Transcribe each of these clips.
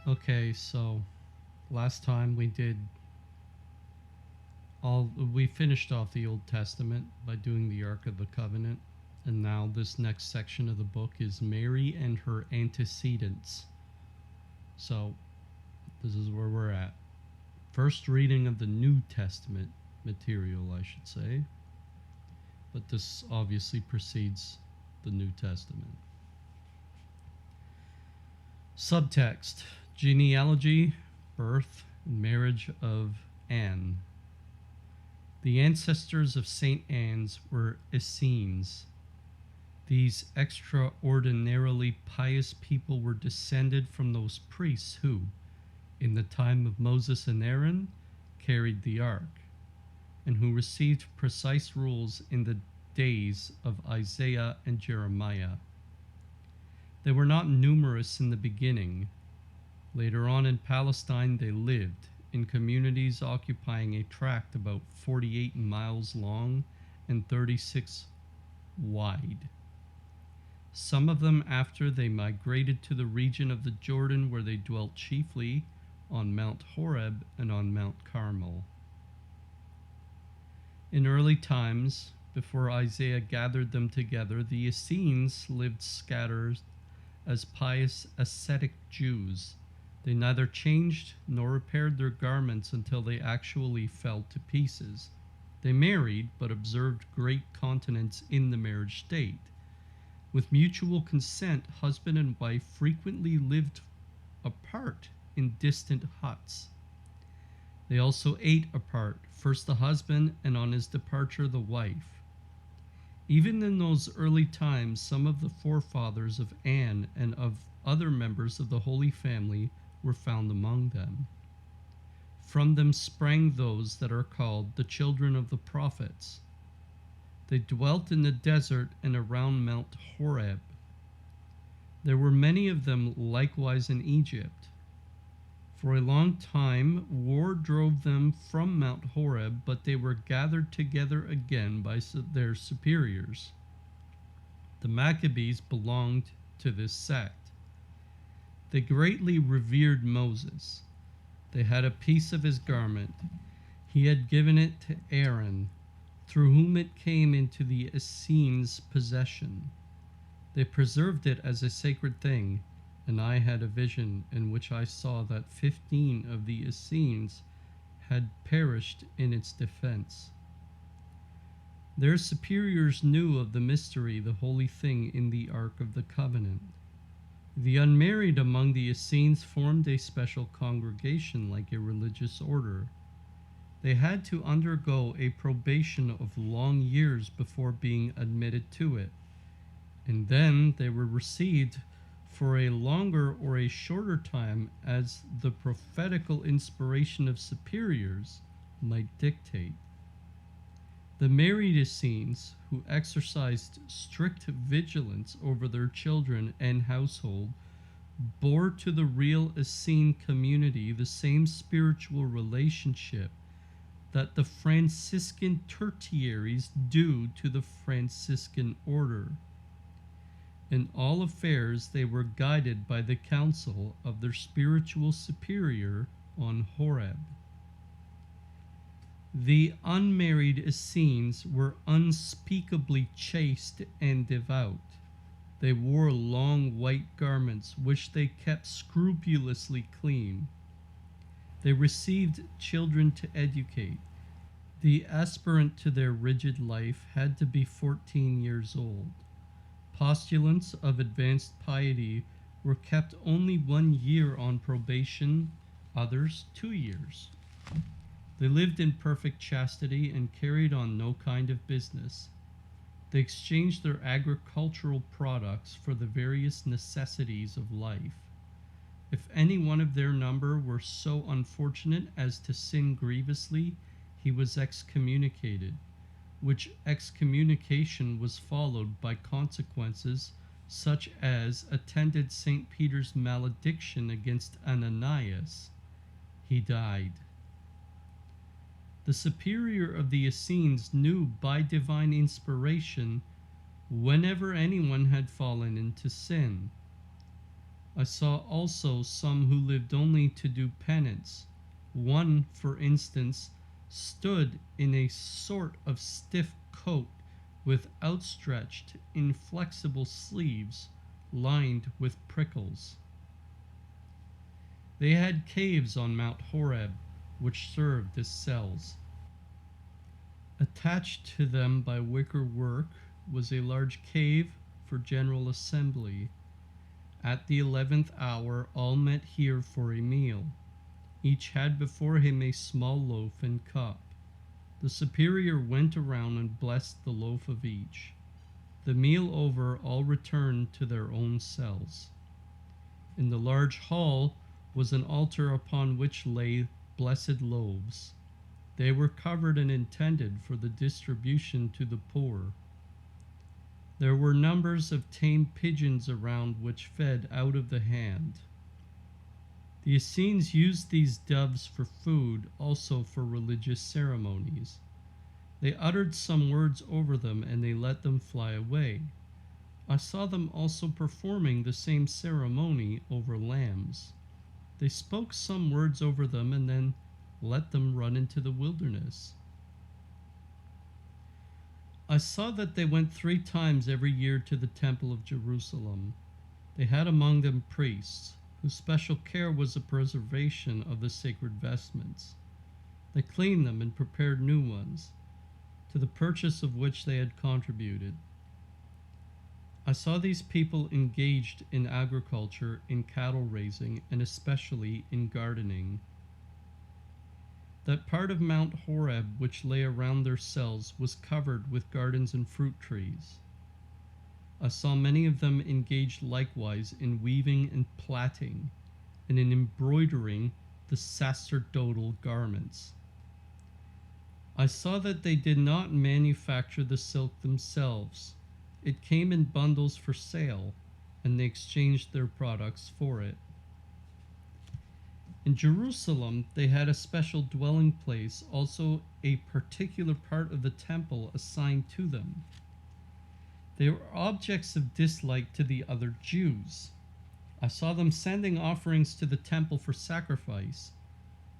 Okay, so last time we finished off the Old Testament by doing the Ark of the Covenant, and now this next section of the book is Mary and her antecedents. So this is where we're at. First reading of the New Testament material, I should say. But this obviously precedes the New Testament. Subtext: genealogy, birth, and marriage of Anne. The ancestors of St. Anne's were Essenes. These extraordinarily pious people were descended from those priests who, in the time of Moses and Aaron, carried the ark, and who received precise rules in the days of Isaiah and Jeremiah. They were not numerous in the beginning. Later on in Palestine, they lived in communities occupying a tract about 48 miles long and 36 wide. Some of them after they migrated to the region of the Jordan, where they dwelt chiefly on Mount Horeb and on Mount Carmel. In early times, before Isaiah gathered them together, the Essenes lived scattered as pious ascetic Jews. They neither changed nor repaired their garments until they actually fell to pieces. They married, but observed great continence in the marriage state. With mutual consent, husband and wife frequently lived apart in distant huts. They also ate apart, first the husband, and on his departure the wife. Even in those early times, some of the forefathers of Anne and of other members of the Holy Family were found among them. From them sprang those that are called the children of the prophets. They dwelt in the desert and around Mount Horeb. There were many of them likewise in Egypt. For a long time war drove them from Mount Horeb, but they were gathered together again by their superiors. The Maccabees belonged to this sect. They greatly revered Moses. They had a piece of his garment. He had given it to Aaron, through whom it came into the Essenes' possession. They preserved it as a sacred thing, and I had a vision in which I saw that 15 of the Essenes had perished in its defense. Their superiors knew of the mystery, the holy thing in the Ark of the Covenant. The unmarried among the Essenes formed a special congregation like a religious order. They had to undergo a probation of long years before being admitted to it, and then they were received for a longer or a shorter time as the prophetical inspiration of superiors might dictate. The married Essenes, who exercised strict vigilance over their children and household, bore to the real Essene community the same spiritual relationship that the Franciscan tertiaries do to the Franciscan order. In all affairs they were guided by the counsel of their spiritual superior on Horeb. The unmarried Essenes were unspeakably chaste and devout. They wore long white garments which they kept scrupulously clean. They received children to educate. The aspirant to their rigid life had to be 14 years old. Postulants of advanced piety were kept only 1 year on probation, others 2 years. They lived in perfect chastity and carried on no kind of business. They exchanged their agricultural products for the various necessities of life. If any one of their number were so unfortunate as to sin grievously, he was excommunicated, which excommunication was followed by consequences such as attended St. Peter's malediction against Ananias. He died. The superior of the Essenes knew by divine inspiration whenever anyone had fallen into sin. I saw also some who lived only to do penance. One, for instance, stood in a sort of stiff coat with outstretched, inflexible sleeves lined with prickles. They had caves on Mount Horeb, which served as cells. Attached to them by wicker work was a large cave for general assembly. At the 11th hour, all met here for a meal. Each had before him a small loaf and cup. The superior went around and blessed the loaf of each. The meal over, all returned to their own cells. In the large hall was an altar upon which lay blessed loaves. They were covered and intended for the distribution to the poor. There were numbers of tame pigeons around which fed out of the hand. The Essenes used these doves for food, also for religious ceremonies. They uttered some words over them, and they let them fly away. I saw them also performing the same ceremony over lambs. They spoke some words over them, and then let them run into the wilderness. I saw that they went 3 times every year to the temple of Jerusalem. They had among them priests, whose special care was the preservation of the sacred vestments. They cleaned them and prepared new ones, to the purchase of which they had contributed. I saw these people engaged in agriculture, in cattle raising, and especially in gardening. That part of Mount Horeb which lay around their cells was covered with gardens and fruit trees. I saw many of them engaged likewise in weaving and plaiting, and in embroidering the sacerdotal garments. I saw that they did not manufacture the silk themselves. It came in bundles for sale, and they exchanged their products for it. In Jerusalem, they had a special dwelling place, also a particular part of the temple assigned to them. They were objects of dislike to the other Jews. I saw them sending offerings to the temple for sacrifice,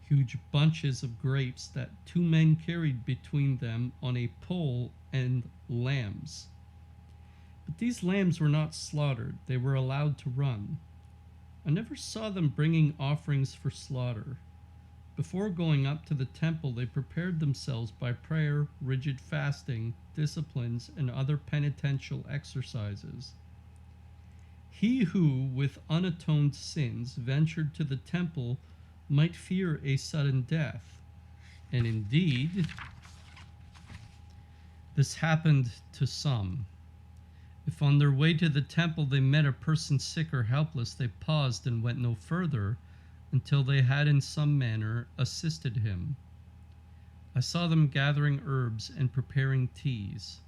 huge bunches of grapes that 2 men carried between them on a pole, and lambs. But these lambs were not slaughtered, they were allowed to run. I never saw them bringing offerings for slaughter. Before going up to the temple, they prepared themselves by prayer, rigid fasting, disciplines, and other penitential exercises. He who, with unatoned sins, ventured to the temple might fear a sudden death. And indeed, this happened to some. If on their way to the temple they met a person sick or helpless, they paused and went no further until they had in some manner assisted him. I saw them gathering herbs and preparing teas.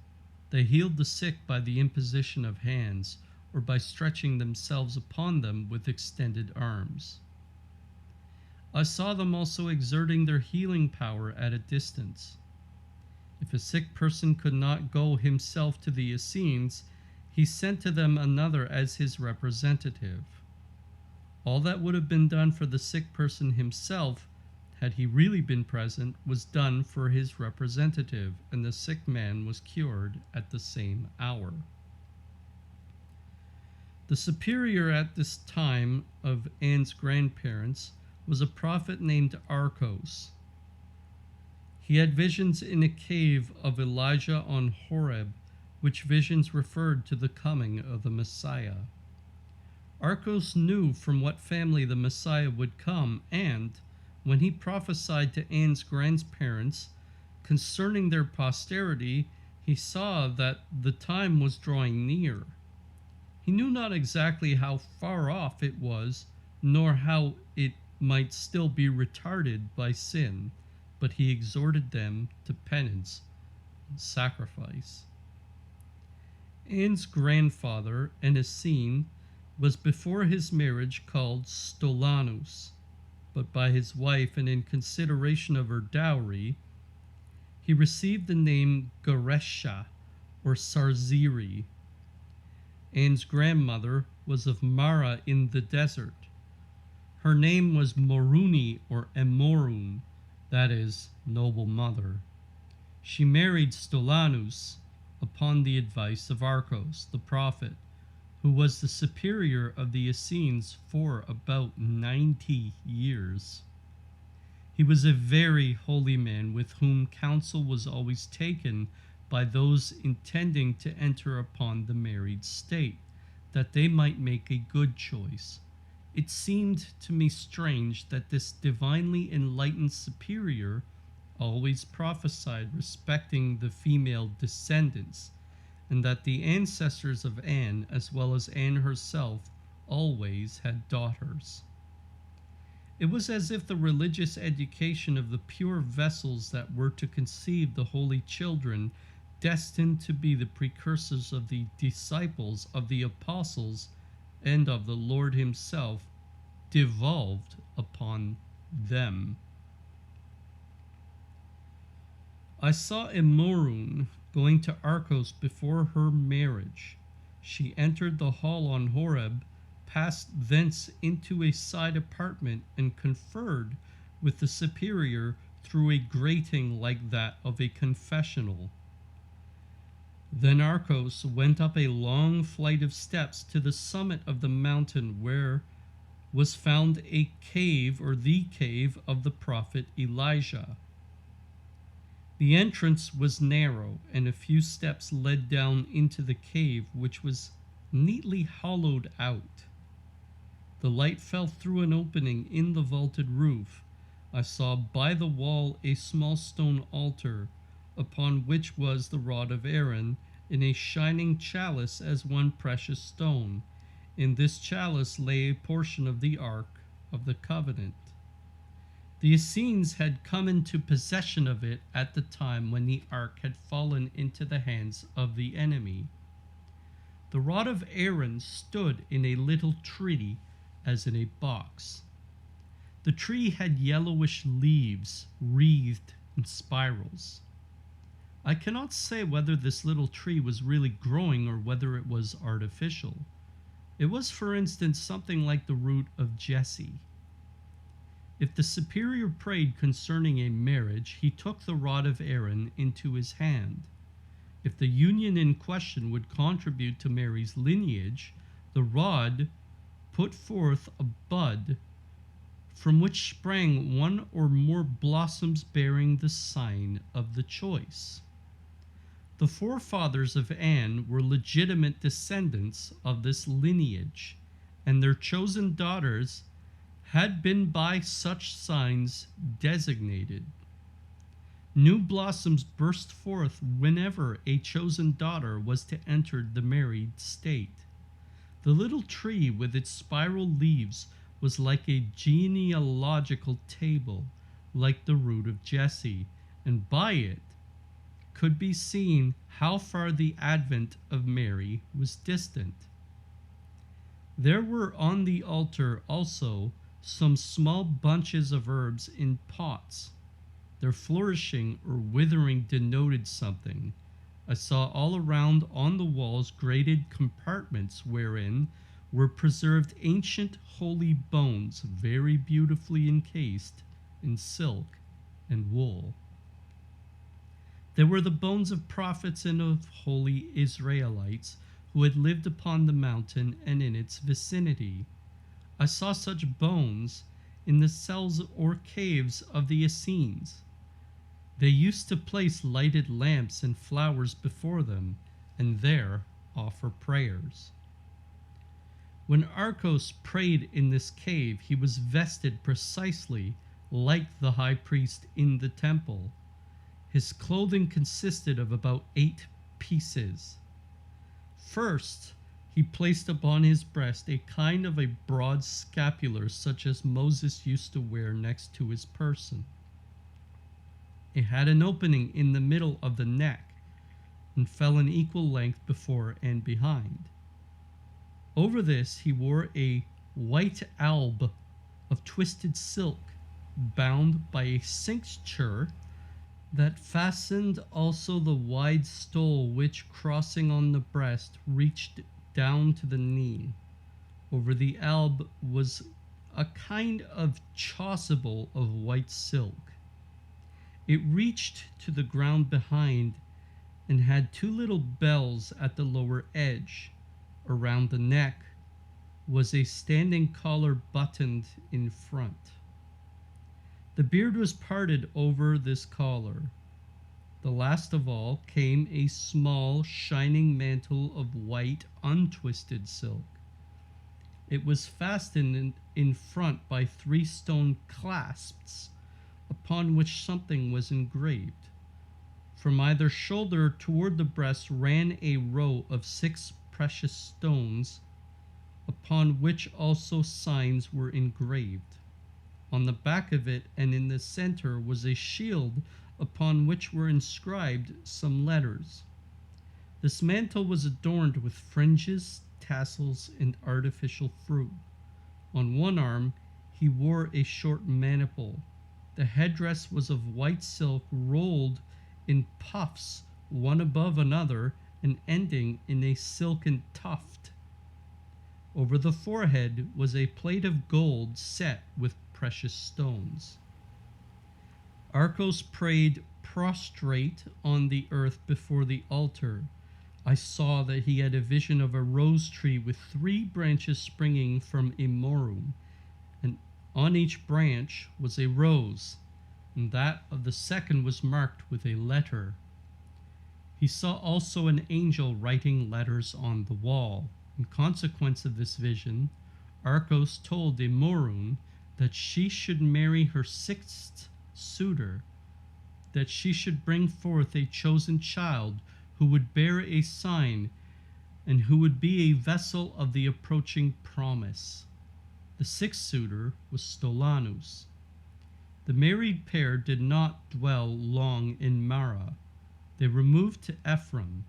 They healed the sick by the imposition of hands, or by stretching themselves upon them with extended arms. I saw them also exerting their healing power at a distance. If a sick person could not go himself to the Essenes, he sent to them another as his representative. All that would have been done for the sick person himself, had he really been present, was done for his representative, and the sick man was cured at the same hour. The superior at this time of Anne's grandparents was a prophet named Archos. He had visions in a cave of Elijah on Horeb, which visions referred to the coming of the Messiah. Archos knew from what family the Messiah would come, and when he prophesied to Anne's grandparents concerning their posterity, he saw that the time was drawing near. He knew not exactly how far off it was, nor how it might still be retarded by sin, but he exhorted them to penance and sacrifice. Anne's grandfather, an Essene, was before his marriage called Stolanus, but by his wife, and in consideration of her dowry, he received the name Goresha or Sarziri. Anne's grandmother was of Mara in the desert. Her name was Moruni or Emorun, that is, noble mother. She married Stolanus upon the advice of Arcos, the prophet, who was the superior of the Essenes for about 90 years. He was a very holy man with whom counsel was always taken by those intending to enter upon the married state, that they might make a good choice. It seemed to me strange that this divinely enlightened superior always prophesied respecting the female descendants, and that the ancestors of Anne, as well as Anne herself, always had daughters. It was as if the religious education of the pure vessels that were to conceive the holy children, destined to be the precursors of the disciples of the apostles and of the Lord himself, devolved upon them. I saw Emorun going to Arcos before her marriage. She entered the hall on Horeb, passed thence into a side apartment, and conferred with the superior through a grating like that of a confessional. Then Arcos went up a long flight of steps to the summit of the mountain, where was found a cave, or the cave of the prophet Elijah. The entrance was narrow, and a few steps led down into the cave, which was neatly hollowed out. The light fell through an opening in the vaulted roof. I saw by the wall a small stone altar, upon which was the rod of Aaron, in a shining chalice as one precious stone. In this chalice lay a portion of the Ark of the Covenant. The Essenes had come into possession of it at the time when the Ark had fallen into the hands of the enemy. The rod of Aaron stood in a little tree as in a box. The tree had yellowish leaves wreathed in spirals. I cannot say whether this little tree was really growing or whether it was artificial. It was, for instance, something like the root of Jesse. If the superior prayed concerning a marriage, he took the rod of Aaron into his hand. If the union in question would contribute to Mary's lineage, the rod put forth a bud from which sprang one or more blossoms bearing the sign of the choice. The forefathers of Anne were legitimate descendants of this lineage, and their chosen daughters had been by such signs designated. New blossoms burst forth whenever a chosen daughter was to enter the married state. The little tree with its spiral leaves was like a genealogical table, like the root of Jesse, and by it could be seen how far the advent of Mary was distant. There were on the altar also some small bunches of herbs in pots. Their flourishing or withering denoted something. I saw all around on the walls grated compartments wherein were preserved ancient holy bones, very beautifully encased in silk and wool. There were the bones of prophets and of holy Israelites who had lived upon the mountain and in its vicinity. I saw such bones in the cells or caves of the Essenes. They used to place lighted lamps and flowers before them, and there offer prayers. When Arcos prayed in this cave, he was vested precisely like the high priest in the temple. His clothing consisted of about 8 pieces. First, he placed upon his breast a kind of a broad scapular, such as Moses used to wear next to his person. It had an opening in the middle of the neck and fell in equal length before and behind. Over this he wore a white alb of twisted silk, bound by a cincture that fastened also the wide stole which, crossing on the breast, reached down to the knee. Over the alb was a kind of chasuble of white silk. It reached to the ground behind and had two little bells at the lower edge. Around the neck was a standing collar buttoned in front. The beard was parted over this collar. The last of all came a small, shining mantle of white, untwisted silk. It was fastened in front by 3 stone clasps, upon which something was engraved. From either shoulder toward the breast ran a row of 6 precious stones, upon which also signs were engraved. On the back of it and in the center was a shield upon which were inscribed some letters. This mantle was adorned with fringes, tassels, and artificial fruit. On one arm he wore a short maniple. The headdress was of white silk rolled in puffs, one above another, and ending in a silken tuft. Over the forehead was a plate of gold set with precious stones. Arcos prayed prostrate on the earth before the altar. I saw that he had a vision of a rose tree with 3 branches springing from a morum, and on each branch was a rose, and that of the second was marked with a letter. He saw also an angel writing letters on the wall. In consequence of this vision, Arcos told Emmerich that she should marry her 6th suitor, that she should bring forth a chosen child who would bear a sign and who would be a vessel of the approaching promise. The 6th suitor was Stolanus. The married pair did not dwell long in Mara. They removed to Ephraim.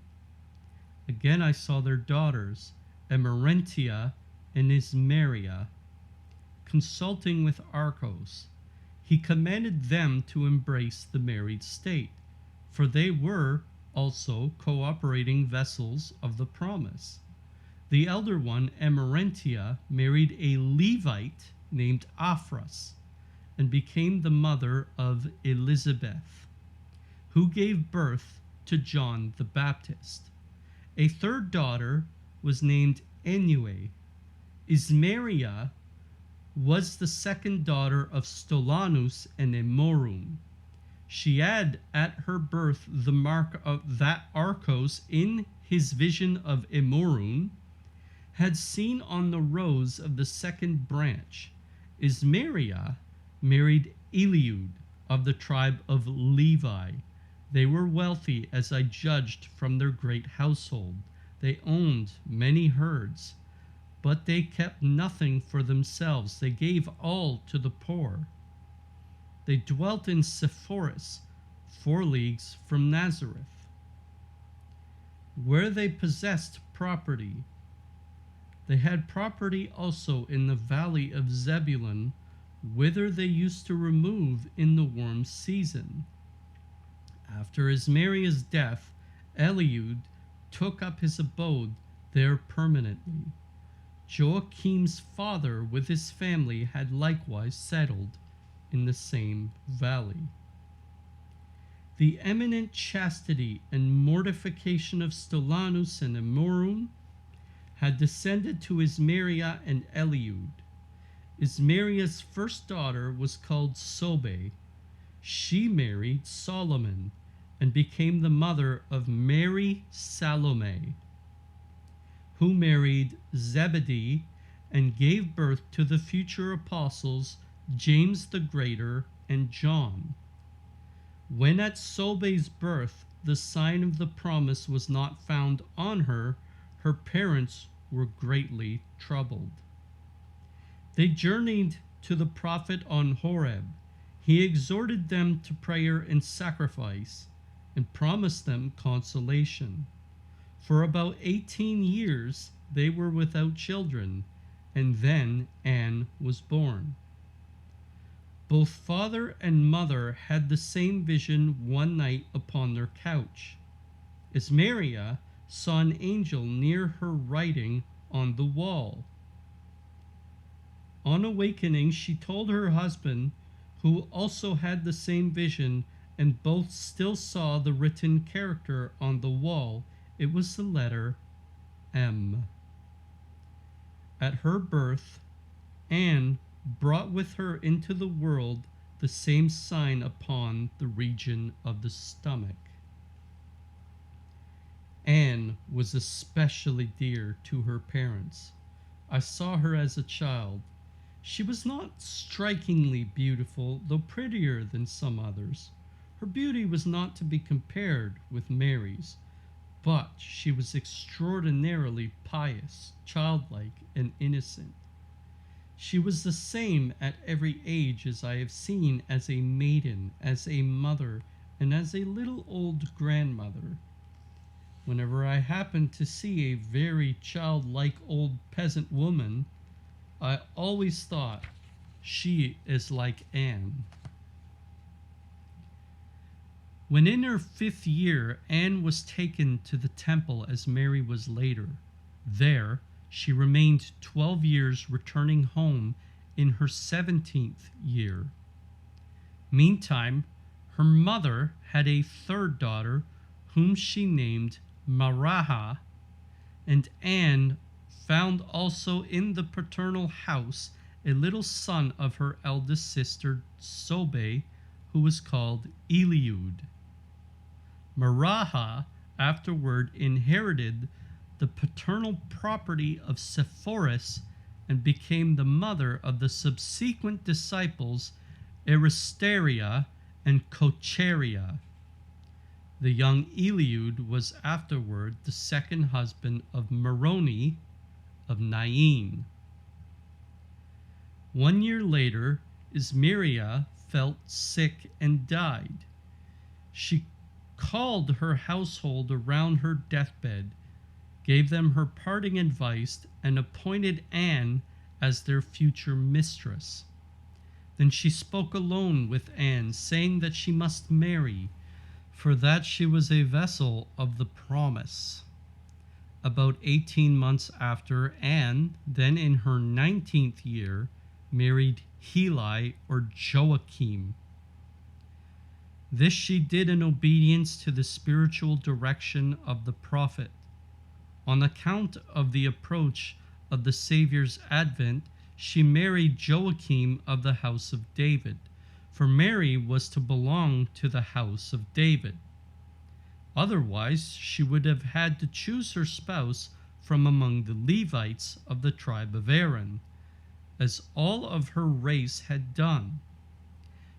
Again I saw their daughters, Emerentia and Ismeria, consulting with Arcos. He commanded them to embrace the married state, for they were also cooperating vessels of the promise. The elder one, Emerentia, married a Levite named Aphras, and became the mother of Elizabeth, who gave birth to John the Baptist. A third daughter was named Enue. Ismeria was the second daughter of Stolanus and Emmerich. She had at her birth the mark of that Arcos, in his vision of Emmerich, had seen on the rose of the second branch. Ismeria married Eliud of the tribe of Levi. They were wealthy, as I judged from their great household. They owned many herds, but they kept nothing for themselves. They gave all to the poor. They dwelt in Sepphoris, 4 leagues from Nazareth, where they possessed property. They had property also in the valley of Zebulun, whither they used to remove in the warm season. After Ismeria's death, Eliud took up his abode there permanently. Joachim's father with his family had likewise settled in the same valley. The eminent chastity and mortification of Stolanus and Emmerich had descended to Ismeria and Eliud. Ismeria's first daughter was called Sobe. She married Solomon and became the mother of Mary Salome, who married Zebedee and gave birth to the future apostles James the Greater and John. When at Sobe's birth the sign of the promise was not found on her, her parents were greatly troubled. They journeyed to the prophet on Horeb. He exhorted them to prayer and sacrifice, and promised them consolation. For about 18 years they were without children, and then Anne was born. Both father and mother had the same vision one night upon their couch. Ismeria saw an angel near her writing on the wall. On awakening, she told her husband, who also had the same vision, and both still saw the written character on the wall. It was the letter M. At her birth, Anne brought with her into the world the same sign upon the region of the stomach. Anne was especially dear to her parents. I saw her as a child. She was not strikingly beautiful, though prettier than some others. Her beauty was not to be compared with Mary's, but she was extraordinarily pious, childlike, and innocent. She was the same at every age as I have seen, as a maiden, as a mother, and as a little old grandmother. Whenever I happened to see a very childlike old peasant woman, I always thought, she is like Anne. When in her 5th year, Anne was taken to the temple as Mary was later. There she remained 12 years, returning home in her 17th year. Meantime, her mother had a 3rd daughter, whom she named Maraha, and Anne found also in the paternal house a little son of her eldest sister Sobe, who was called Eliud. Maraha afterward inherited the paternal property of Sepphoris and became the mother of the subsequent disciples Aristeria and Cocheria. The young Eliud was afterward the 2nd husband of Moroni of Nain. 1 year later, Ismeria felt sick and died. She called her household around her deathbed, gave them her parting advice, and appointed Anne as their future mistress. Then she spoke alone with Anne, saying that she must marry, for that she was a vessel of the promise. About 18 months after, Anne, then in her 19th year, married Heli or Joachim. This she did in obedience to the spiritual direction of the prophet. On account of the approach of the Saviour's advent, she married Joachim of the house of David, for Mary was to belong to the house of David. Otherwise, she would have had to choose her spouse from among the Levites of the tribe of Aaron, as all of her race had done.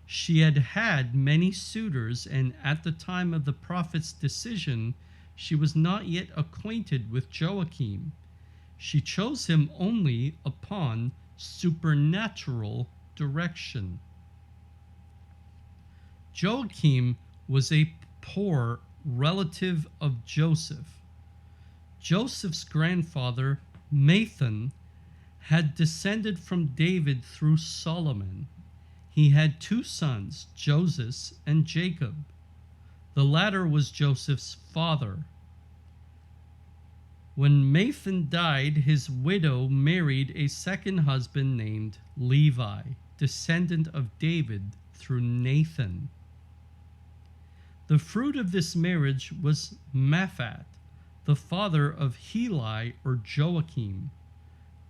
She had had many suitors, and at the time of the prophet's decision, she was not yet acquainted with Joachim. She chose him only upon supernatural direction. Joachim was a poor relative of Joseph. Joseph's grandfather, Nathan, had descended from David through Solomon. He had 2 sons, Joseph and Jacob. The latter was Joseph's father. When Nathan died, his widow married a 2nd husband named Levi, descendant of David through Nathan. The fruit of this marriage was Maphat, the father of Heli or Joachim.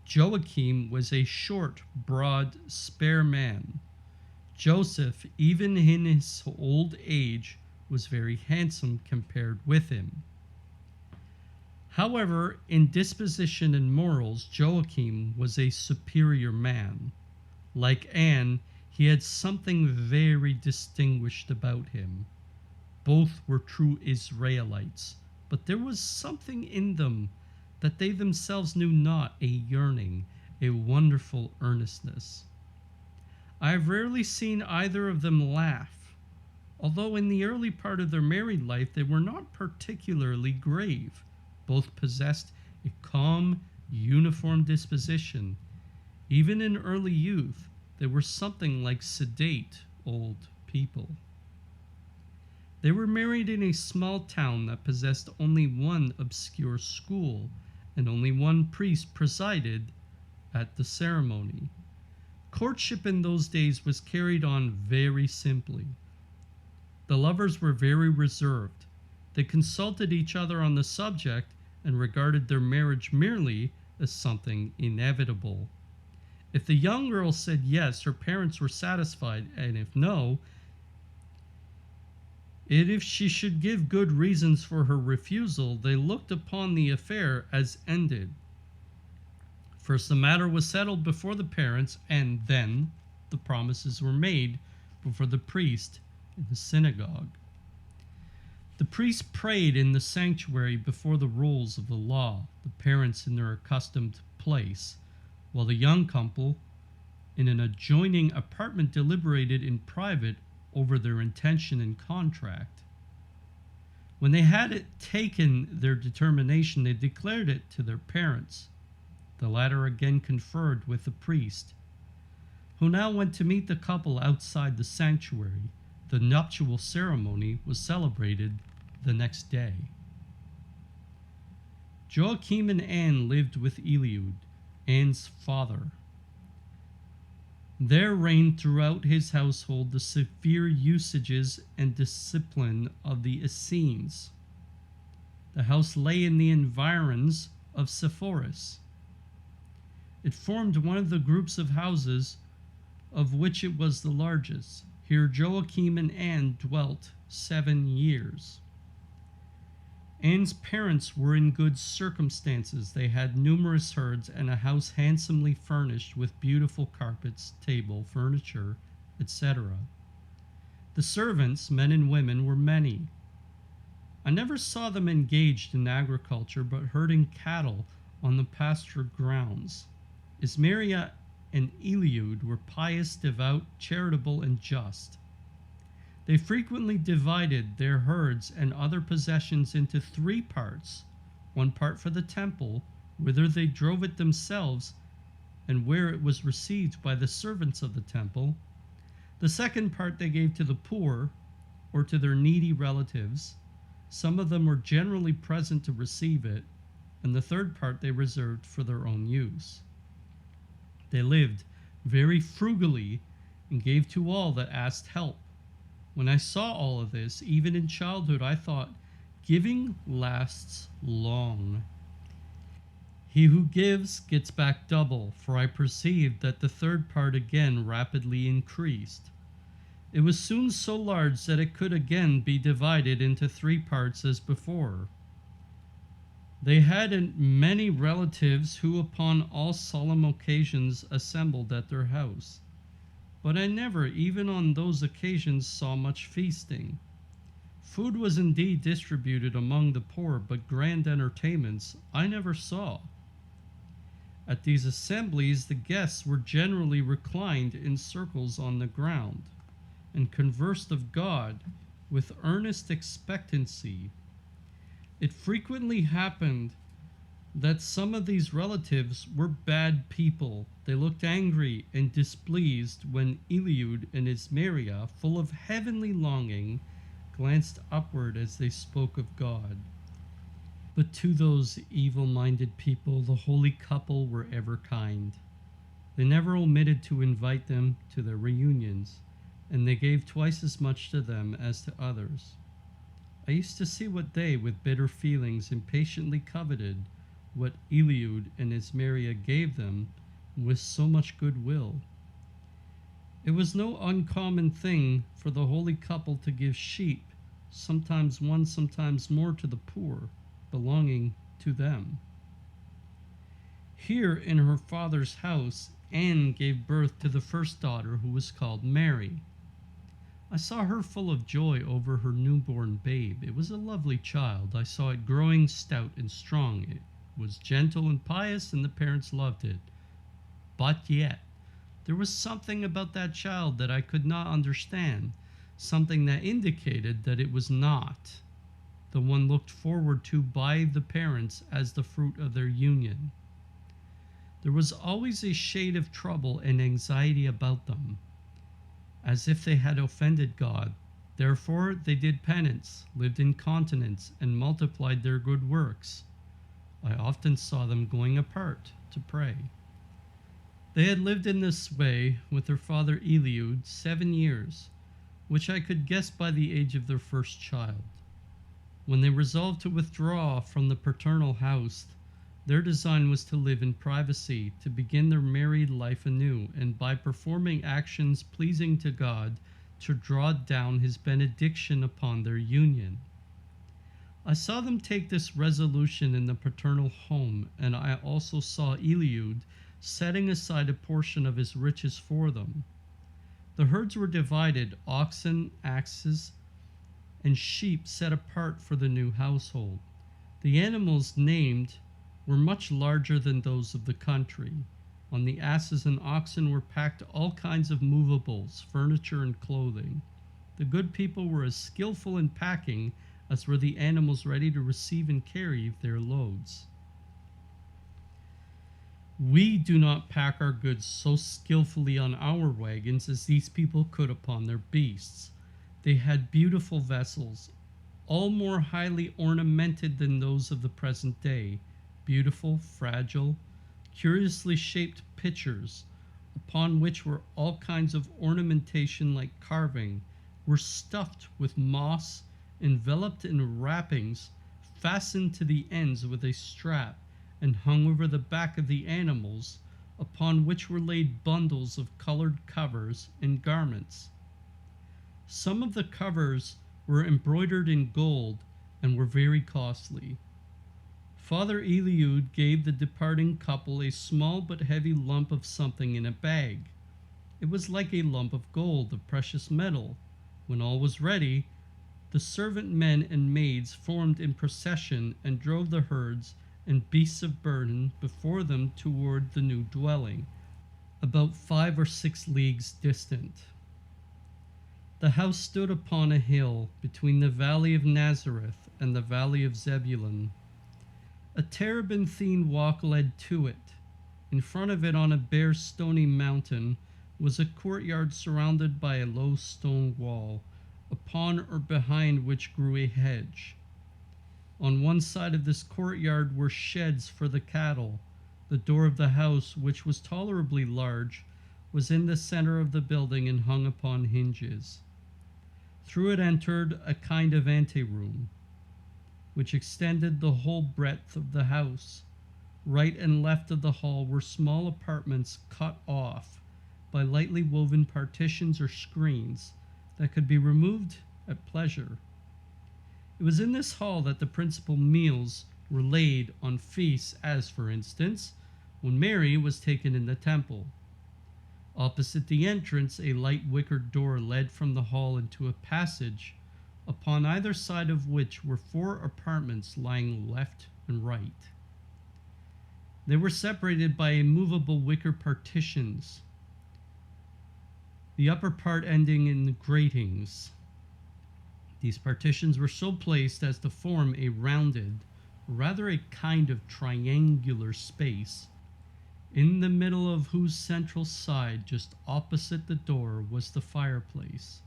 Joachim was a short, broad, spare man. Joseph, even in his old age, was very handsome compared with him. However, in disposition and morals, Joachim was a superior man. Like Anne, he had something very distinguished about him. Both were true Israelites, but there was something in them that they themselves knew not, a yearning, a wonderful earnestness. I have rarely seen either of them laugh, although in the early part of their married life they were not particularly grave. Both possessed a calm, uniform disposition. Even in early youth, they were something like sedate old people. They were married in a small town that possessed only one obscure school, and only one priest presided at the ceremony. Courtship in those days was carried on very simply. The lovers were very reserved. They consulted each other on the subject and regarded their marriage merely as something inevitable. If the young girl said yes, her parents were satisfied, and if no, and if she should give good reasons for her refusal, they looked upon the affair as ended. First, the matter was settled before the parents, and then the promises were made before the priest in the synagogue. The priest prayed in the sanctuary before the rolls of the law, the parents in their accustomed place, while the young couple in an adjoining apartment deliberated in private over their intention and contract. When they had taken their determination, they declared it to their parents. The latter again conferred with the priest, who now went to meet the couple outside the sanctuary. The nuptial ceremony was celebrated the next day. Joachim and Anne lived with Eliud, Anne's father. There reigned throughout his household the severe usages and discipline of the Essenes. The house lay in the environs of Sepphoris. It formed one of the groups of houses of which it was the largest. Here Joachim and Anne dwelt 7 years. Anne's parents were in good circumstances. They had numerous herds and a house handsomely furnished with beautiful carpets, table, furniture, etc. The servants, men and women, were many. I never saw them engaged in agriculture, but herding cattle on the pasture grounds. Esmeralda and Eliud were pious, devout, charitable, and just. They frequently divided their herds and other possessions into 3 parts, one part for the temple, whither they drove it themselves and where it was received by the servants of the temple. The second part they gave to the poor or to their needy relatives. Some of them were generally present to receive it, and the third part they reserved for their own use. They lived very frugally and gave to all that asked help. When I saw all of this, even in childhood, I thought, giving lasts long. He who gives gets back double, for I perceived that the third part again rapidly increased. It was soon so large that it could again be divided into 3 parts as before. They had many relatives who upon all solemn occasions assembled at their house. But I never, even on those occasions, saw much feasting. Food was indeed distributed among the poor, but grand entertainments I never saw. At these assemblies, the guests were generally reclined in circles on the ground, and conversed of God with earnest expectancy. It frequently happened that some of these relatives were bad people. They looked angry and displeased when Eliud and Esmeralda, full of heavenly longing, glanced upward as they spoke of God. But to those evil-minded people, the holy couple were ever kind. They never omitted to invite them to their reunions, and they gave twice as much to them as to others. I used to see what they, with bitter feelings, impatiently coveted, what Eliud and Esmeralda gave them with so much goodwill. It was no uncommon thing for the holy couple to give sheep, sometimes one, sometimes more, to the poor, belonging to them. Here in her father's house, Anne gave birth to the first daughter, who was called Mary. I saw her full of joy over her newborn babe. It was a lovely child. I saw it growing stout and strong. It was gentle and pious, and the parents loved it. But yet, there was something about that child that I could not understand, something that indicated that it was not the one looked forward to by the parents as the fruit of their union. There was always a shade of trouble and anxiety about them, as if they had offended God. Therefore they did penance, lived in continence, and multiplied their good works. I often saw them going apart to pray. They had lived in this way with their father Eliud 7 years, which I could guess by the age of their first child. When they resolved to withdraw from the paternal house, their design was to live in privacy, to begin their married life anew, and by performing actions pleasing to God, to draw down his benediction upon their union. I saw them take this resolution in the paternal home, and I also saw Eliud setting aside a portion of his riches for them. The herds were divided, oxen, asses, and sheep set apart for the new household. The animals named were much larger than those of the country. On the asses and oxen were packed all kinds of movables, furniture, and clothing. The good people were as skillful in packing as were the animals ready to receive and carry their loads. We do not pack our goods so skillfully on our wagons as these people could upon their beasts. They had beautiful vessels, all more highly ornamented than those of the present day, beautiful, fragile, curiously shaped pitchers, upon which were all kinds of ornamentation like carving, were stuffed with moss, enveloped in wrappings, fastened to the ends with a strap, and hung over the back of the animals, upon which were laid bundles of colored covers and garments. Some of the covers were embroidered in gold and were very costly. Father Eliud gave the departing couple a small but heavy lump of something in a bag. It was like a lump of gold, of precious metal. When all was ready, the servant men and maids formed in procession and drove the herds and beasts of burden before them toward the new dwelling, about 5 or 6 leagues distant. The house stood upon a hill between the valley of Nazareth and the valley of Zebulun. A terebinthine walk led to it. In front of it, on a bare stony mountain, was a courtyard surrounded by a low stone wall, upon or behind which grew a hedge. On one side of this courtyard were sheds for the cattle. The door of the house, which was tolerably large, was in the center of the building and hung upon hinges. Through it entered a kind of anteroom, which extended the whole breadth of the house. Right and left of the hall were small apartments cut off by lightly woven partitions or screens that could be removed at pleasure. It was in this hall that the principal meals were laid on feasts, as, for instance, when Mary was taken in the temple. Opposite the entrance, a light wickered door led from the hall into a passage, upon either side of which were 4 apartments lying left and right. They were separated by immovable wicker partitions, the upper part ending in gratings. These partitions were so placed as to form a rounded, rather a kind of triangular space, in the middle of whose central side, just opposite the door, was the fireplace.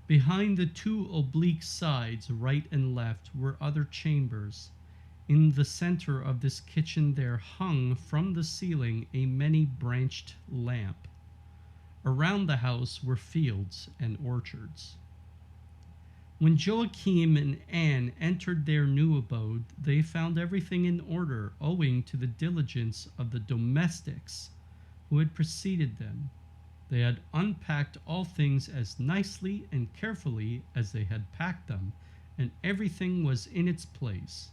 Behind the 2 oblique sides, right and left, were other chambers. In the center of this kitchen there hung from the ceiling a many-branched lamp. Around the house were fields and orchards. When Joachim and Anne entered their new abode, they found everything in order, owing to the diligence of the domestics who had preceded them. They had unpacked all things as nicely and carefully as they had packed them, and everything was in its place.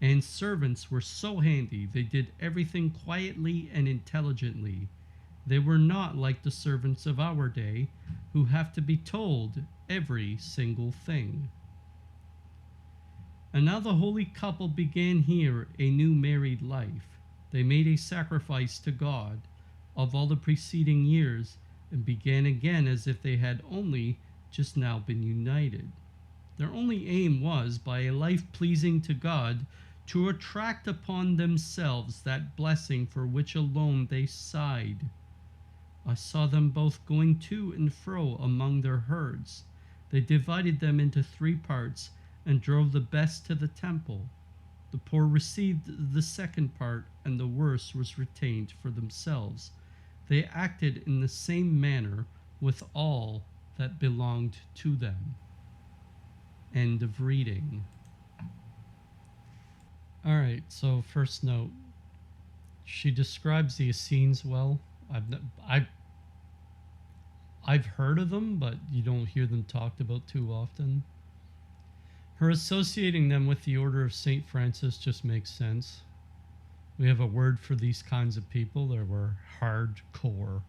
And servants were so handy, they did everything quietly and intelligently. They were not like the servants of our day, who have to be told every single thing. And now the holy couple began here a new married life. They made a sacrifice to God of all the preceding years, and began again as if they had only just now been united. Their only aim was, by a life pleasing to God, to attract upon themselves that blessing for which alone they sighed. I saw them both going to and fro among their herds. They divided them into 3 parts and drove the best to the temple. The poor received the second part, and the worst was retained for themselves. they acted in the same manner with all that belonged to them. End of reading. All right, so first note. She describes the Essenes well. I've heard of them, but you don't hear them talked about too often. Her associating them with the Order of St. Francis just makes sense. We have a word for these kinds of people. They were hardcore.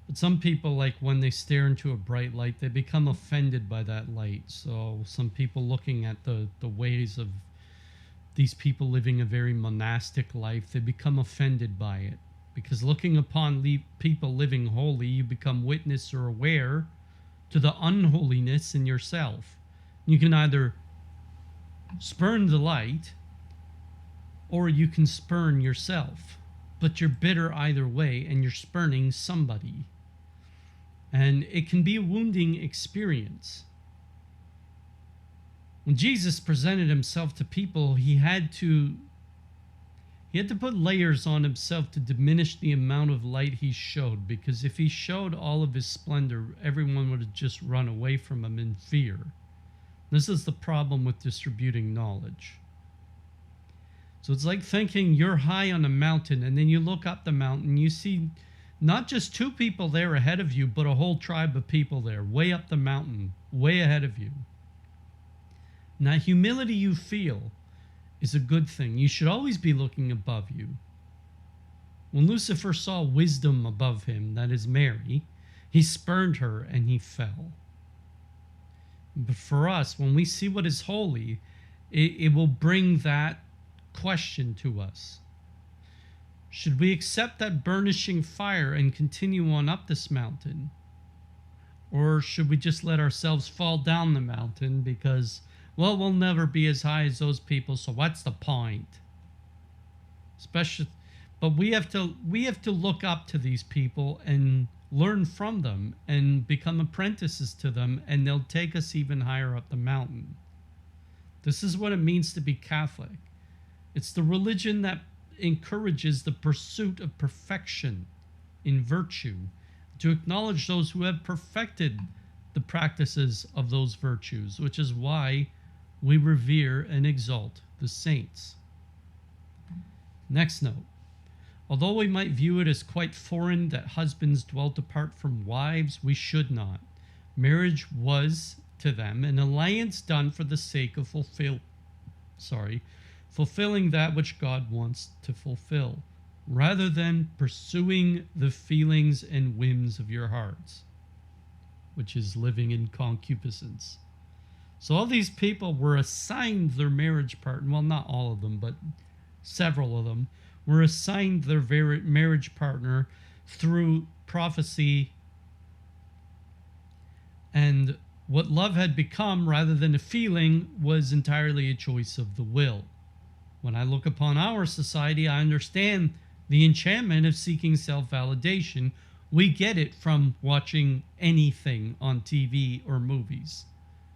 But some people, like when they stare into a bright light, they become offended by that light. So some people looking at the ways of these people living a very monastic life, they become offended by it. Because looking upon people living holy, you become witness or aware to the unholiness in yourself. You can either spurn the light, or you can spurn yourself. But you're bitter either way, and you're spurning somebody. And it can be a wounding experience. When Jesus presented himself to people, he had to put layers on himself to diminish the amount of light he showed, because if he showed all of his splendor, everyone would have just run away from him in fear. This is the problem with distributing knowledge. So it's like thinking you're high on a mountain, and then you look up the mountain, you see not just two people there ahead of you, but a whole tribe of people there, way up the mountain, way ahead of you. Now, humility you feel is a good thing. You should always be looking above you. When Lucifer saw wisdom above him, that is Mary, he spurned her and he fell. But for us, when we see what is holy, it will bring that question to us. Should we accept that burnishing fire and continue on up this mountain? Or should we just let ourselves fall down the mountain because, well, we'll never be as high as those people, so what's the point? But we have to look up to these people and learn from them and become apprentices to them, and they'll take us even higher up the mountain. This is what it means to be Catholic. It's the religion that encourages the pursuit of perfection in virtue, to acknowledge those who have perfected the practices of those virtues, which is why we revere and exalt the saints. Next note. Although we might view it as quite foreign that husbands dwelt apart from wives, we should not. Marriage was, to them, an alliance done for the sake of fulfilling that which God wants to fulfill, rather than pursuing the feelings and whims of your hearts, which is living in concupiscence. So all these people were assigned their marriage partner. Well, not all of them, but several of them were assigned their marriage partner through prophecy, and what love had become, rather than a feeling, was entirely a choice of the will. When I look upon our society, I understand the enchantment of seeking self-validation. We get it from watching anything on TV or movies.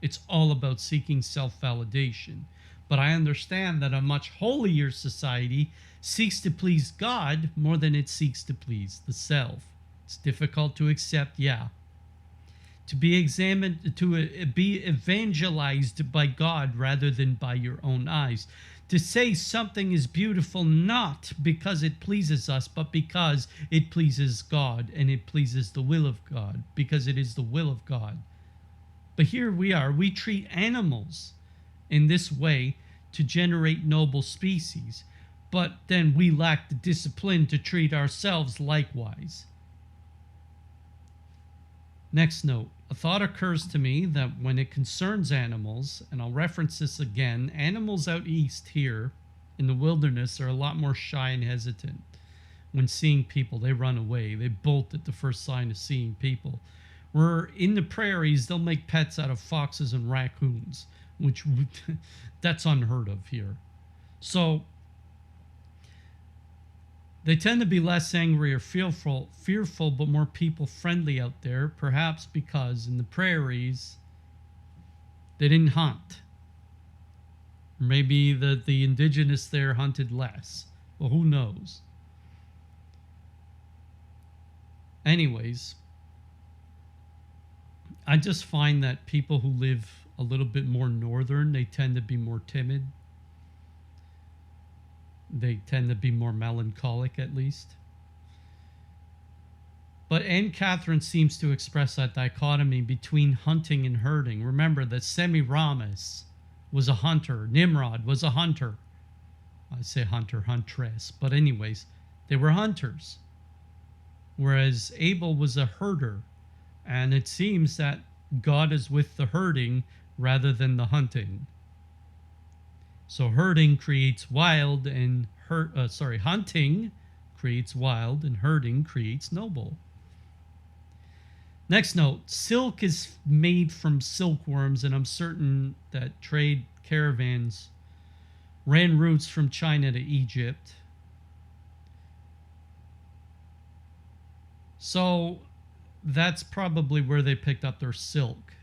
It's all about seeking self-validation. But I understand that a much holier society seeks to please God more than it seeks to please the self. It's difficult to accept, yeah. To be evangelized by God rather than by your own eyes. To say something is beautiful not because it pleases us, but because it pleases God and it pleases the will of God, because it is the will of God. But here we are, we treat animals in this way to generate noble species, but then we lack the discipline to treat ourselves likewise. Next note. A thought occurs to me that when it concerns animals, and I'll reference this again, animals out east here in the wilderness are a lot more shy and hesitant. When seeing people, they run away. They bolt at the first sign of seeing people. Where in the prairies, they'll make pets out of foxes and raccoons, which that's unheard of here. So they tend to be less angry or fearful, but more people-friendly out there, perhaps because in the prairies, they didn't hunt. Maybe the indigenous there hunted less. Well, who knows? Anyways, I just find that people who live a little bit more northern, they tend to be more timid. They tend to be more melancholic, at least. But Anne Catherine seems to express that dichotomy between hunting and herding. Remember that Semiramis was a hunter. Nimrod was a hunter. I say hunter, huntress. But anyways, they were hunters. Whereas Abel was a herder. And it seems that God is with the herding rather than the hunting. So herding creates wild and hunting creates wild and herding creates noble. Next note, silk is made from silkworms, and I'm certain that trade caravans ran routes from China to Egypt. So that's probably where they picked up their silk.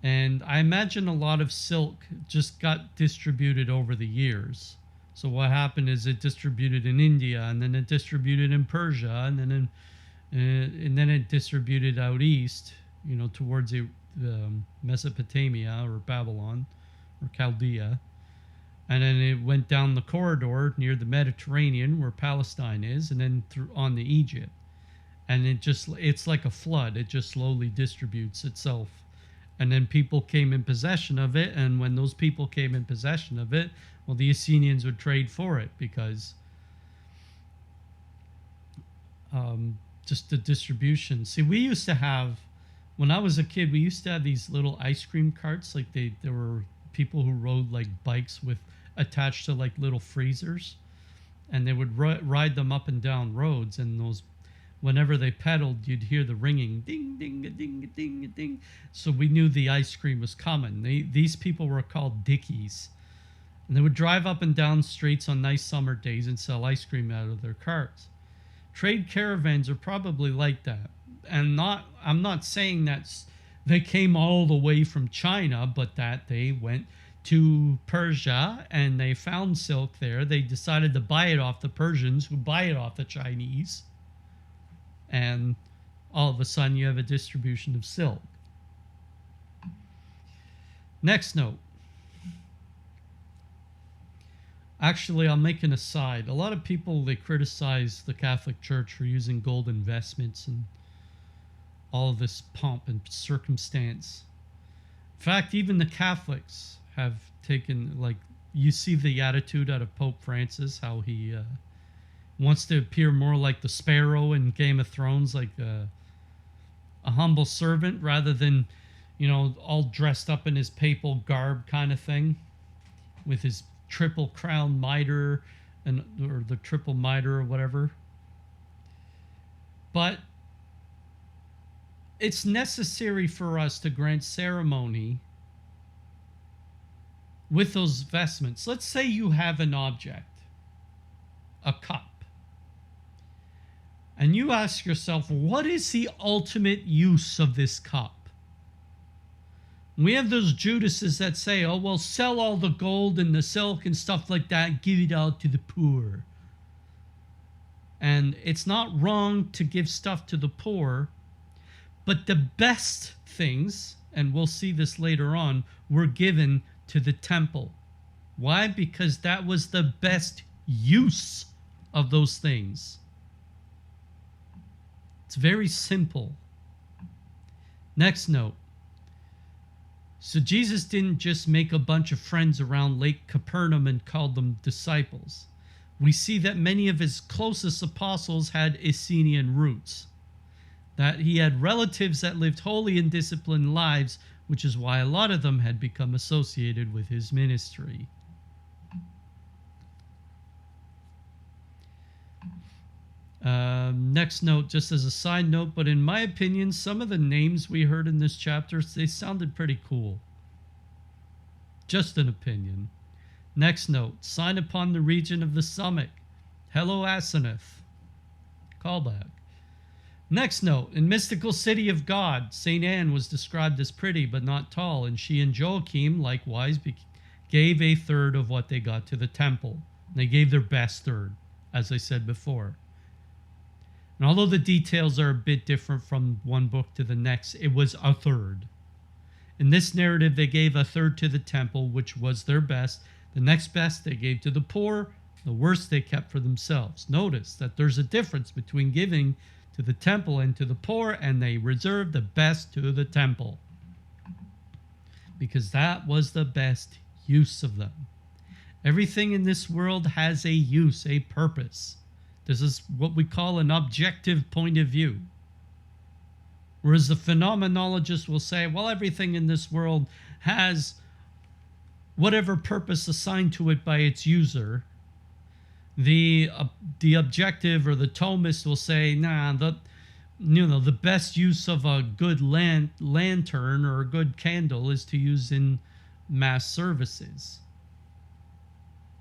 And I imagine a lot of silk just got distributed over the years. So what happened is it distributed in India, and then it distributed in Persia, and then it distributed out east, towards Mesopotamia or Babylon or Chaldea. And then it went down the corridor near the Mediterranean where Palestine is, and then through on to Egypt. And it's like a flood. It just slowly distributes itself. And then people came in possession of it, and when those people came in possession of it, well, the Essenes would trade for it because just the distribution. See, we used to have, when I was a kid, we used to have these little ice cream carts. Like there were people who rode like bikes with attached to like little freezers, and they would ride them up and down roads, and those, whenever they pedaled, you'd hear the ringing, ding, ding, ding, ding, ding. So we knew the ice cream was coming. These people were called dickies. And they would drive up and down streets on nice summer days and sell ice cream out of their carts. Trade caravans are probably like that. And I'm not saying that they came all the way from China, but that they went to Persia and they found silk there. They decided to buy it off the Persians, who buy it off the Chinese. And all of a sudden you have a distribution of silk. Next note. Actually, I'll make an aside. A lot of people, they criticize the Catholic Church for using golden vestments and all this pomp and circumstance. In fact, even the Catholics have taken, like, you see the attitude out of Pope Francis, how he wants to appear more like the sparrow in Game of Thrones, like a humble servant, rather than, all dressed up in his papal garb kind of thing, with his triple crown mitre or the triple mitre or whatever. But it's necessary for us to grant ceremony with those vestments. Let's say you have an object, a cup, and you ask yourself, what is the ultimate use of this cup? We have those Judases that say, oh, well, sell all the gold and the silk and stuff like that, give it out to the poor. And it's not wrong to give stuff to the poor, but the best things, and we'll see this later on, were given to the temple. Why? Because that was the best use of those things. It's very simple. Next note. So Jesus didn't just make a bunch of friends around Lake Capernaum and called them disciples. We see that many of his closest apostles had Essenian roots, that he had relatives that lived holy and disciplined lives, which is why a lot of them had become associated with his ministry. Next note, just as a side note, but in my opinion, some of the names we heard in this chapter, they sounded pretty cool. Just an opinion. Next note, sign upon the region of the summit. Hello, Essenes. Callback. Next note, in mystical city of God, St. Anne was described as pretty but not tall, and she and Joachim likewise gave a third of what they got to the temple. They gave their best third, as I said before. And although the details are a bit different from one book to the next, it was a third. In this narrative, they gave a third to the temple, which was their best. The next best they gave to the poor. The worst they kept for themselves. Notice that there's a difference between giving to the temple and to the poor, and they reserved the best to the temple, because that was the best use of them. Everything in this world has a use, a purpose. This is what we call an objective point of view. Whereas the phenomenologist will say, well, everything in this world has whatever purpose assigned to it by its user. The objective or the Thomist will say, nah, the best use of a good lantern or a good candle is to use in mass services.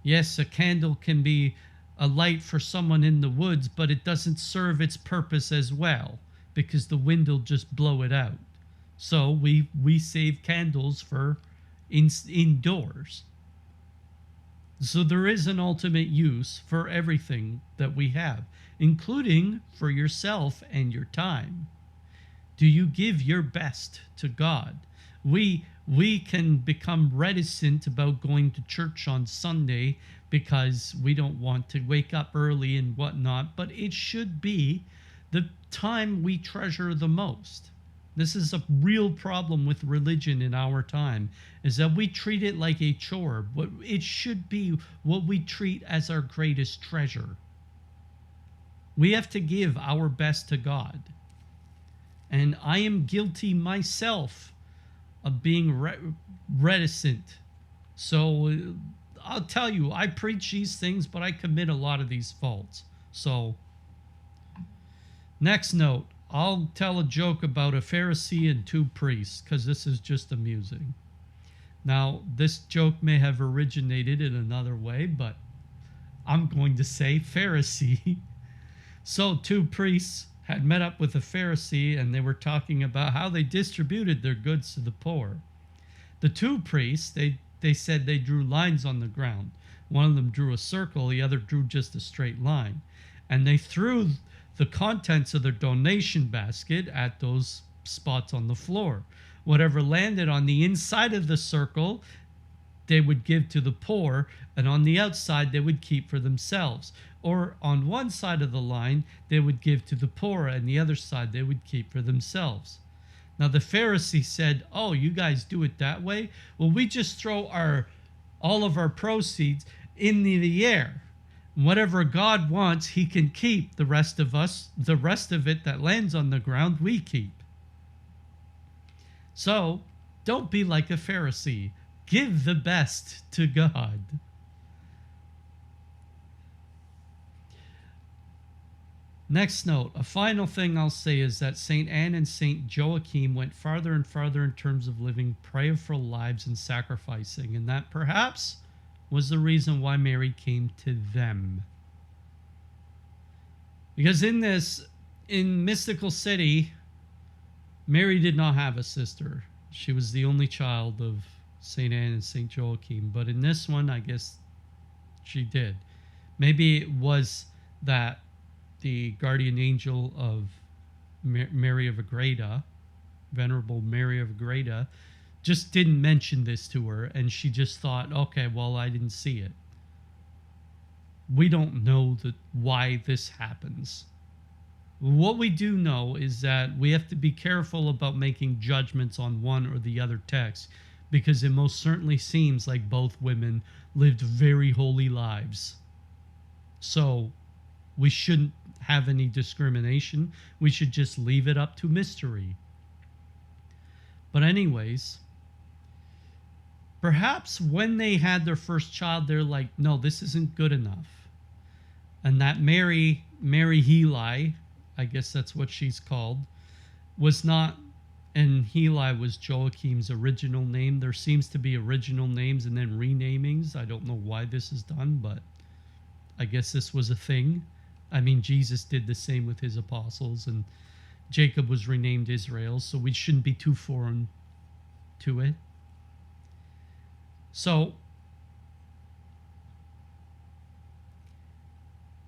Yes, a candle can be a light for someone in the woods, but it doesn't serve its purpose as well, because the wind will just blow it out. So we save candles for indoors. So there is an ultimate use for everything that we have, including for yourself and your time. Do you give your best to God? We can become reticent about going to church on Sunday because we don't want to wake up early and whatnot, but it should be the time we treasure the most. This is a real problem with religion in our time, is that we treat it like a chore, but it should be what we treat as our greatest treasure. We have to give our best to God. And I am guilty myself of being reticent. So I'll tell you, I preach these things, but I commit a lot of these faults. So, next note, I'll tell a joke about a Pharisee and two priests, because this is just amusing. Now, this joke may have originated in another way, but I'm going to say Pharisee. So, two priests had met up with a Pharisee, and they were talking about how they distributed their goods to the poor. The two priests, they said they drew lines on the ground. One of them drew a circle, the other drew just a straight line. And they threw the contents of their donation basket at those spots on the floor. Whatever landed on the inside of the circle, they would give to the poor, and on the outside they would keep for themselves. Or on one side of the line, they would give to the poor, and the other side they would keep for themselves. Now the Pharisee said, oh, you guys do it that way? Well, we just throw all of our proceeds in the air. Whatever God wants, he can keep. The rest of it that lands on the ground, we keep. So, don't be like a Pharisee. Give the best to God. Next note, a final thing I'll say is that St. Anne and St. Joachim went farther and farther in terms of living prayerful lives and sacrificing, and that perhaps was the reason why Mary came to them. Because in Mystical City, Mary did not have a sister. She was the only child of St. Anne and St. Joachim, but in this one, I guess she did. Maybe it was that the guardian angel of Mary of Agreda, Venerable Mary of Agreda, just didn't mention this to her, and she just thought, okay, well, I didn't see it. We don't know why this happens. What we do know is that we have to be careful about making judgments on one or the other text, because it most certainly seems like both women lived very holy lives. So we shouldn't have any discrimination. We should just leave it up to mystery. But anyways, perhaps when they had their first child, they're like, no, this isn't good enough. And that Mary Heli, I guess that's what she's called, was not, and Heli was Joachim's original name. There seems to be original names and then renamings. I don't know why this is done, but I guess this was a thing. I mean, Jesus did the same with his apostles, and Jacob was renamed Israel, so we shouldn't be too foreign to it. So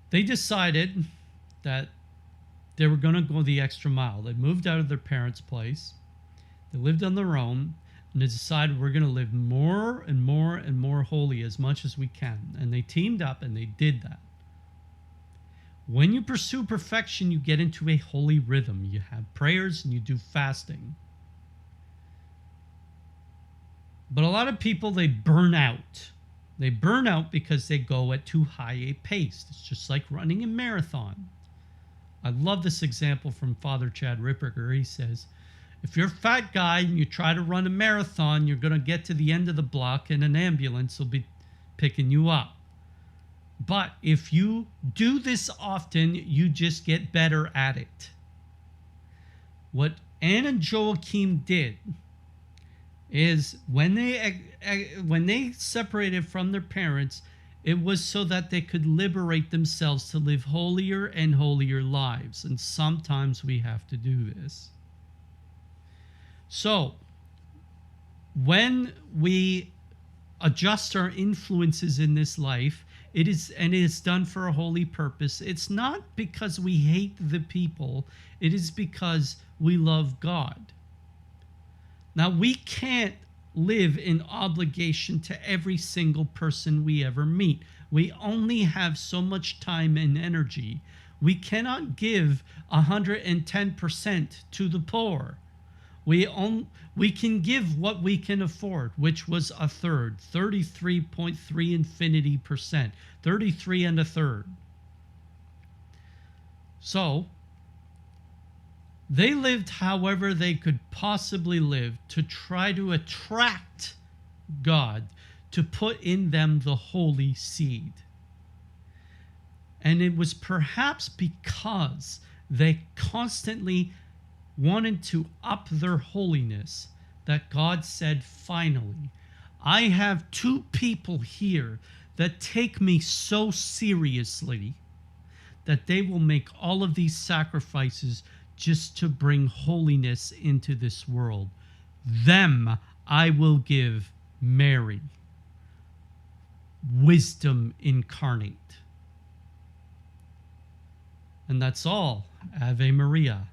they decided that they were going to go the extra mile. They moved out of their parents' place. They lived on their own, and they decided we're going to live more and more and more holy as much as we can. And they teamed up and they did that. When you pursue perfection, you get into a holy rhythm. You have prayers and you do fasting. But a lot of people, they burn out. They burn out because they go at too high a pace. It's just like running a marathon. I love this example from Father Chad Ripperger. He says, if you're a fat guy and you try to run a marathon, you're going to get to the end of the block and an ambulance will be picking you up. But if you do this often, you just get better at it. What Anne and Joachim did is when they separated from their parents, it was so that they could liberate themselves to live holier and holier lives. And sometimes we have to do this. So, when we adjust our influences in this life, it is done for a holy purpose. It's not because we hate the people. It is because we love God. Now, we can't live in obligation to every single person we ever meet. We only have so much time and energy. We cannot give 110% to the poor. We can give what we can afford, which was a third, 33.3 infinity percent, 33 and a third. So, they lived however they could possibly live to try to attract God to put in them the holy seed. And it was perhaps because they constantly wanted to up their holiness that God said, finally, I have two people here that take me so seriously that they will make all of these sacrifices just to bring holiness into this world. Them I will give Mary, wisdom incarnate. And that's all. Ave Maria.